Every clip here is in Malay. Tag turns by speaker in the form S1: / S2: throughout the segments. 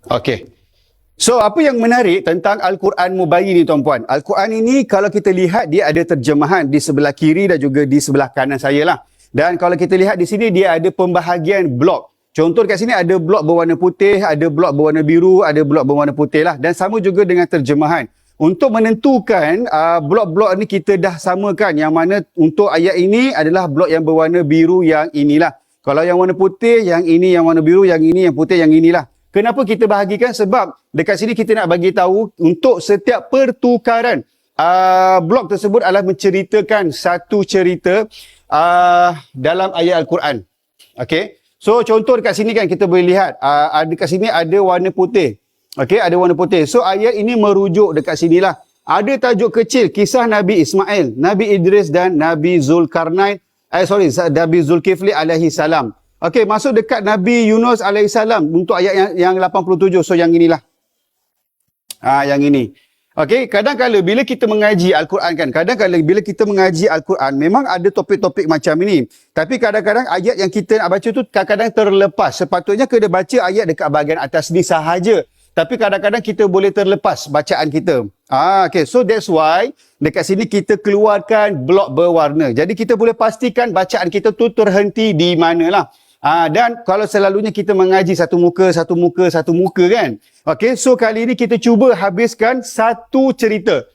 S1: Okey. So, apa yang menarik tentang Al-Quran Mubayyin ni tuan-puan? Al-Quran ini kalau kita lihat dia ada terjemahan di sebelah kiri dan juga di sebelah kanan saya lah. Dan kalau kita lihat di sini dia ada pembahagian blok. Contoh dekat sini ada blok berwarna putih, ada blok berwarna biru, ada blok berwarna putih lah. Dan sama juga dengan terjemahan. Untuk menentukan blok-blok ni kita dah samakan. Yang mana untuk ayat ini adalah blok yang berwarna biru yang inilah. Kalau yang warna putih, yang ini yang warna biru, yang ini yang putih, yang inilah. Kenapa kita bahagikan? Sebab dekat sini kita nak bagi tahu untuk setiap pertukaran blok tersebut adalah menceritakan satu cerita dalam ayat Al-Quran. Okey. So contoh dekat sini kan kita boleh lihat dekat sini ada warna putih. Okey, ada warna putih. So ayat ini merujuk dekat sinilah. Ada tajuk kecil kisah Nabi Ismail, Nabi Idris dan Nabi Zulkarnain. Nabi Zulkifli alaihi salam. Okey, masuk dekat Nabi Yunus alaihissalam untuk ayat yang 87. So yang inilah. Yang ini. Okey, kadang-kadang bila kita mengaji Al-Quran kan, kadang-kadang bila kita mengaji Al-Quran memang ada topik-topik macam ini. Tapi kadang-kadang ayat yang kita nak baca tu kadang-kadang terlepas. Sepatutnya kena baca ayat dekat bahagian atas ni sahaja. Tapi kadang-kadang kita boleh terlepas bacaan kita. Okay, so that's why dekat sini kita keluarkan blok berwarna. Jadi kita boleh pastikan bacaan kita tu terhenti di manalah. Dan kalau selalunya kita mengaji satu muka kan. Okay, so kali ini kita cuba habiskan satu cerita.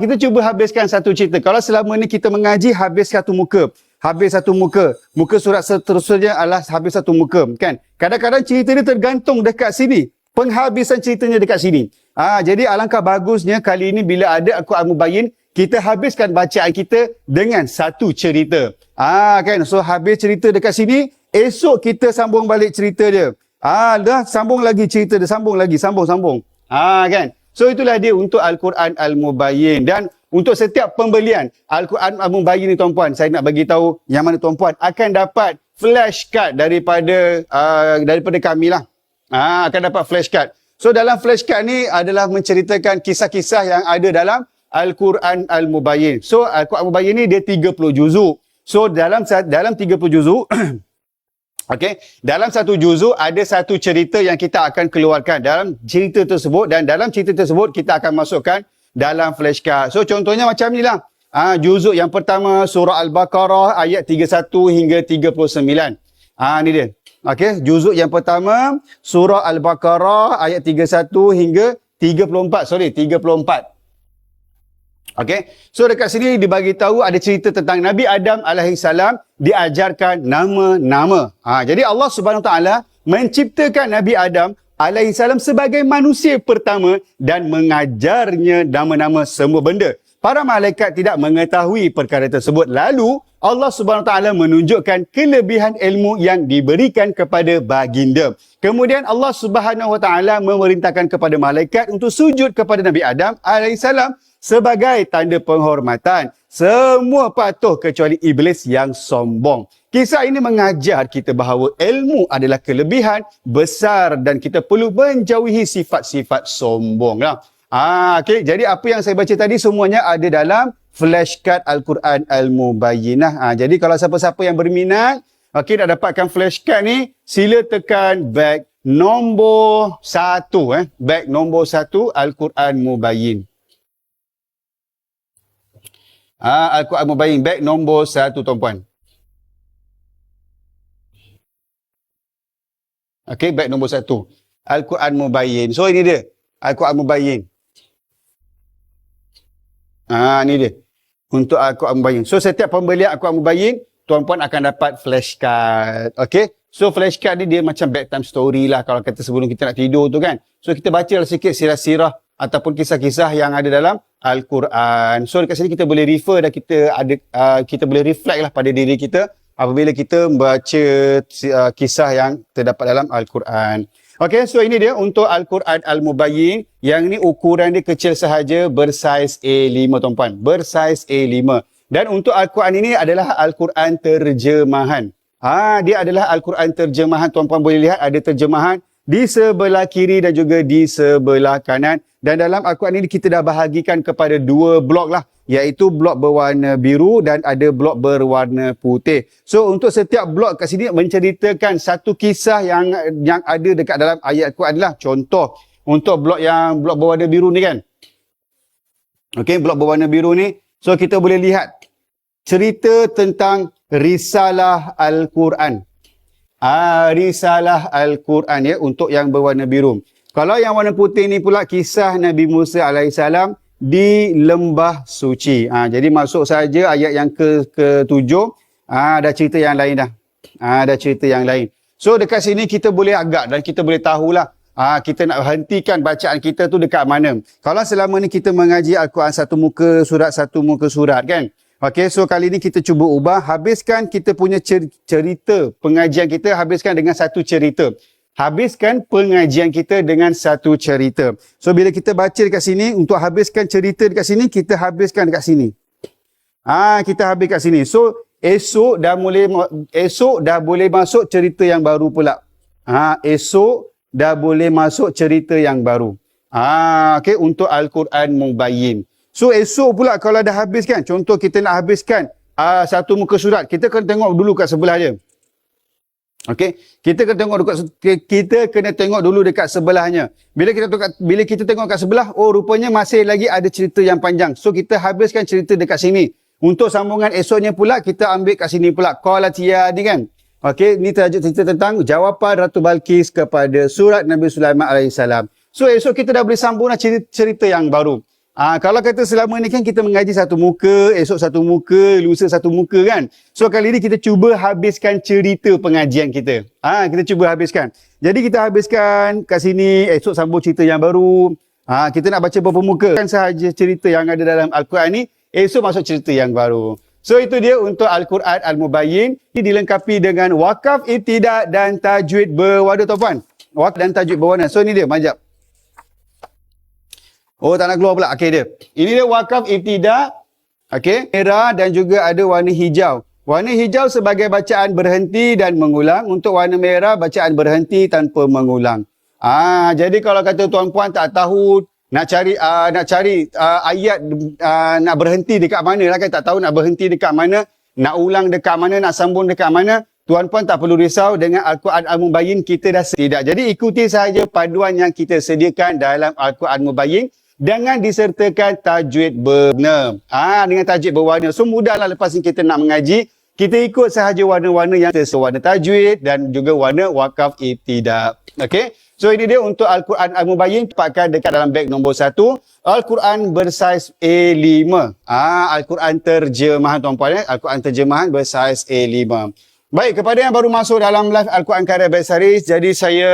S1: Kita cuba habiskan satu cerita. Kalau selama ni kita mengaji habis satu muka. Habis satu muka. Muka surat seterusnya adalah habis satu muka. Kan? Kadang-kadang cerita ni tergantung dekat sini. Penghabisan ceritanya dekat sini. Jadi alangkah bagusnya kali ini bila ada Al-Quran Mubayyin, kita habiskan bacaan kita dengan satu cerita. Kan? So habis cerita dekat sini, esok kita sambung balik cerita dia. Dah sambung lagi cerita dia, sambung lagi, sambung. Kan? So itulah dia untuk Al-Quran Al-Mubayyin. Dan untuk setiap pembelian Al-Quran Al-Mubayyin ni tuan-puan, saya nak bagi tahu yang mana tuan-puan akan dapat flashcard daripada kami lah. Akan dapat flashcard. So dalam flashcard ni adalah menceritakan kisah-kisah yang ada dalam Al-Quran Al-Mubayyin. So Al-Quran Al-Mubayyin ni dia 30 juzuk. So dalam 30 juzuk okey, dalam satu juzuk ada satu cerita yang kita akan keluarkan dalam cerita tersebut, dan dalam cerita tersebut kita akan masukkan dalam flashcard. So contohnya macam ni lah. Juzuk yang pertama surah Al-Baqarah ayat 31 hingga 39. Ni dia. Okey, juzuk yang pertama surah Al-Baqarah ayat 31 hingga 34. 34. Okey. So dekat sini dibagi tahu ada cerita tentang Nabi Adam alaihissalam diajarkan nama-nama. Jadi Allah Subhanahu taala menciptakan Nabi Adam alaihissalam sebagai manusia pertama dan mengajarnya nama-nama semua benda. Para malaikat tidak mengetahui perkara tersebut. Lalu Allah Subhanahu taala menunjukkan kelebihan ilmu yang diberikan kepada baginda. Kemudian Allah Subhanahu taala memerintahkan kepada malaikat untuk sujud kepada Nabi Adam alaihissalam sebagai tanda penghormatan. Semua patuh kecuali iblis yang sombong. Kisah ini mengajar kita bahawa ilmu adalah kelebihan besar dan kita perlu menjauhi sifat-sifat sombong lah. Okay. Jadi apa yang saya baca tadi semuanya ada dalam flashcard Al-Quran Al-Mubayyin. Jadi kalau siapa-siapa yang berminat, nak dapatkan flashcard ni, sila tekan bag nombor 1. Bag nombor 1 Al-Quran Mubayyin. Al-Quran Mubayyin, bag nombor 1 tuan-puan. Okay, bag nombor 1. Al-Quran Mubayyin. So ini dia, Al-Quran Mubayyin. Ni dia. Untuk Al-Quran Mubayyin. So setiap pembelian Al-Quran Mubayyin, tuan-puan akan dapat flashcard. Okay. So flashcard ni dia macam bedtime story lah kalau kata sebelum kita nak tidur tu kan. So kita baca sikit sirah-sirah ataupun kisah-kisah yang ada dalam Al-Quran. So dekat sini kita boleh refer dan kita boleh reflect lah pada diri kita apabila kita membaca kisah yang terdapat dalam Al-Quran. Okey, so ini dia untuk Al-Quran Al-Mubayyin. Yang ni ukuran dia kecil sahaja, bersaiz A5 tuan-puan. Bersaiz A5. Dan untuk Al-Quran ini adalah Al-Quran terjemahan. Dia adalah Al-Quran terjemahan. Tuan-puan boleh lihat ada terjemahan di sebelah kiri dan juga di sebelah kanan. Dan dalam Al-Quran ini kita dah bahagikan kepada dua blok lah, iaitu blok berwarna biru dan ada blok berwarna putih. So untuk setiap blok kat sini menceritakan satu kisah yang ada dekat dalam ayat Al-Quran lah. Contoh untuk blok berwarna biru ni kan. Okey, blok berwarna biru ni. So kita boleh lihat cerita tentang risalah Al-Quran. Risalah Al-Quran ya, untuk yang berwarna biru. Kalau yang warna putih ni pula kisah Nabi Musa alaihissalam di lembah suci. Jadi masuk saja ayat yang ke-7. Ada cerita yang lain dah. Ada cerita yang lain. So dekat sini kita boleh agak dan kita boleh tahulah kita nak hentikan bacaan kita tu dekat mana. Kalau selama ni kita mengaji Al-Quran satu muka surat kan. Okey, so kali ni kita cuba ubah, habiskan kita punya cerita pengajian kita, habiskan dengan satu cerita. Habiskan pengajian kita dengan satu cerita. So bila kita baca dekat sini, untuk habiskan cerita dekat sini, kita habiskan dekat sini. Kita habis kat sini. So esok dah boleh masuk cerita yang baru pula. Esok dah boleh masuk cerita yang baru. Okey, untuk Al-Quran Mubayyin. So esok pula kalau dah habis kan, contoh kita nak habiskan satu muka surat, kita kena tengok dulu kat sebelah dia. Okey, kita kena tengok dulu dekat sebelahnya. Bila kita tengok kat sebelah, oh rupanya masih lagi ada cerita yang panjang. So kita habiskan cerita dekat sini. Untuk sambungan esoknya pula kita ambil kat sini pula. Qalat ya ni kan. Okey, ni tajuk cerita tentang jawapan Ratu Balqis kepada surat Nabi Sulaiman alaihissalam. So esok kita dah boleh sambung cerita yang baru. Kalau kata selama ni kan kita mengaji satu muka, esok satu muka, lusa satu muka kan. So kali ni kita cuba habiskan cerita pengajian kita. Kita cuba habiskan. Jadi kita habiskan kat sini, esok sambung cerita yang baru. Kita nak baca berapa muka. Kan sahaja cerita yang ada dalam Al-Quran ni, esok masuk cerita yang baru. So itu dia untuk Al-Quran Al-Mubayyin. Ini dilengkapi dengan wakaf, ibtidak dan tajwid berwarna tuan-puan. Wakaf dan tajwid berwarna. So ini dia, majap. Oh, tak nak keluar pula. Okey dia. Ini dia wakaf ibtidak. Okey. Merah dan juga ada warna hijau. Warna hijau sebagai bacaan berhenti dan mengulang. Untuk warna merah, bacaan berhenti tanpa mengulang. Jadi kalau kata tuan-puan tak tahu nak cari ayat nak berhenti dekat mana lah kan, tak tahu nak berhenti dekat mana, nak ulang dekat mana, nak sambung dekat mana, tuan-puan tak perlu risau dengan Al-Quran Al-Mubayyin, kita dah tidak. Jadi ikuti sahaja paduan yang kita sediakan dalam Al-Quran Al-Mubayyin dengan disertakan tajwid berwarna. Dengan tajwid berwarna. So mudahlah lepas ni kita nak mengaji, kita ikut sahaja warna-warna yang sesuai, warna tajwid dan juga warna wakaf ibtidak. Okey. So ini dia untuk Al-Quran Al-Mubayyin, dapatkan dekat dalam beg nombor 1. Al-Quran bersaiz A5. Al-Quran terjemahan tuan-puan. Al-Quran terjemahan bersaiz A5. Baik, kepada yang baru masuk dalam live Al-Quran Karya Best Haris, jadi saya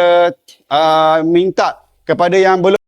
S1: minta kepada yang belum